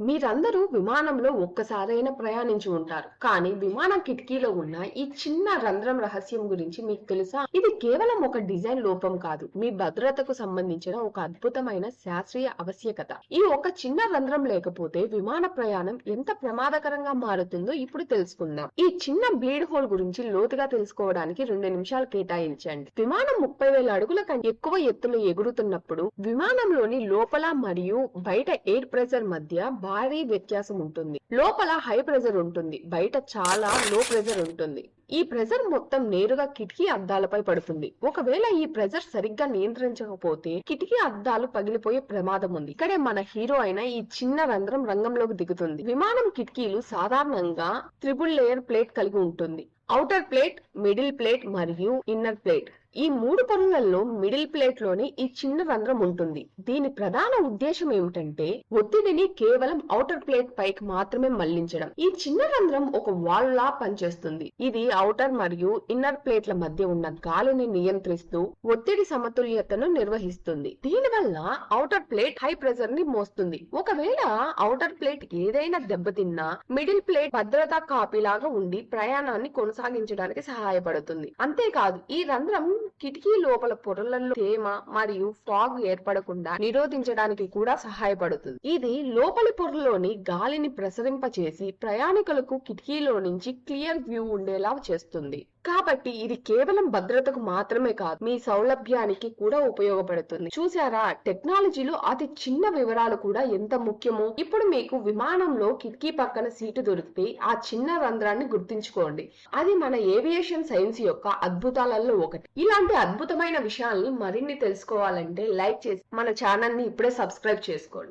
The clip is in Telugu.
మీరందరూ విమానంలో ఒక్కసారైనా ప్రయాణించి ఉంటారు. కానీ విమానం కిటికీలో ఉన్న ఈ చిన్న రంధ్రం రహస్యం గురించి మీకు తెలుసా? ఇది కేవలం ఒక డిజైన్ లోపం కాదు. మీ భద్రతకు సంబంధించిన ఒక అద్భుతమైన శాస్త్రీయ ఆవశ్యకత. ఈ ఒక చిన్న రంధ్రం లేకపోతే విమాన ప్రయాణం ఎంత ప్రమాదకరంగా మారుతుందో ఇప్పుడు తెలుసుకుందాం. ఈ చిన్న బ్లీడ్ హోల్ గురించి లోతుగా తెలుసుకోవడానికి 2 నిమిషాలు కేటాయించండి. విమానం 30,000 అడుగుల కంటే ఎక్కువ ఎత్తులో ఎగురుతున్నప్పుడు విమానంలోని లోపల మరియు బయట ఎయిర్ ప్రెషర్ మధ్య భారీ వ్యత్యాసం ఉంటుంది. లోపల హై ప్రెషర్ ఉంటుంది, బయట చాలా లో ప్రెషర్ ఉంటుంది. ఈ ప్రెషర్ మొత్తం నేరుగా కిటికీ అద్దాలపై పడుతుంది. ఒకవేళ ఈ ప్రెషర్ సరిగ్గా నియంత్రించకపోతే కిటికీ అద్దాలు పగిలిపోయే ప్రమాదం ఉంది. ఇక్కడే మన హీరో అయిన ఈ చిన్న రంధ్రం రంగంలోకి దిగుతుంది. విమానం కిటికీలు సాధారణంగా ట్రిపుల్ లేయర్ ప్లేట్ కలిగి ఉంటుంది. ఔటర్ ప్లేట్, మిడిల్ ప్లేట్ మరియు ఇన్నర్ ప్లేట్. ఈ 3 పొరలలో మిడిల్ ప్లేట్ లోని ఈ చిన్న రంధ్రం ఉంటుంది. దీని ప్రధాన ఉద్దేశం ఏమిటంటే ఒత్తిడిని కేవలం ఔటర్ ప్లేట్ పైకి మాత్రమే మళ్లించడం. ఈ చిన్న రంధ్రం ఒక వాల్ లా పనిచేస్తుంది. ఇది ఔటర్ మరియు ఇన్నర్ ప్లేట్ల మధ్య ఉన్న గాలిని నియంత్రిస్తూ ఒత్తిడి సమతుల్యతను నిర్వహిస్తుంది. దీనివల్ల ఔటర్ ప్లేట్ హై ప్రెషర్ ని మోస్తుంది. ఒకవేళ ఔటర్ ప్లేట్ ఏదైనా దెబ్బతిన్నా మిడిల్ ప్లేట్ భద్రతా కాపీలాగా ఉండి ప్రయాణాన్ని కొనసాగించడానికి సహాయపడుతుంది. అంతేకాదు, ఈ రంధ్రం కిటికీ లోపల పొరలలో తేమ మరియు ఫాగ్ ఏర్పడకుండా నిరోధించడానికి కూడా సహాయపడుతుంది. ఇది లోపలి పొరలోని గాలిని ప్రసరింపచేసి ప్రయాణికులకు కిటికీలో నుంచి క్లియర్ వ్యూ ఉండేలా చేస్తుంది. కాబట్టి ఇది కేవలం భద్రతకు మాత్రమే కాదు, మీ సౌలభ్యానికి కూడా ఉపయోగపడుతుంది. చూసారా, టెక్నాలజీలో అతి చిన్న వివరాలు కూడా ఎంత ముఖ్యమో. ఇప్పుడు మీకు విమానంలో కిటికీ పక్కన సీటు దొరికితే ఆ చిన్న రంధ్రాన్ని గుర్తుంచుకోండి. అది మన ఏవియేషన్ సైన్స్ యొక్క అద్భుతాలలో ఒకటి. ఇలాంటి అద్భుతమైన విషయాల్ని మరిన్ని తెలుసుకోవాలంటే లైక్ చేసి మన ఛానల్ ని ఇప్పుడే సబ్స్క్రైబ్ చేసుకోండి.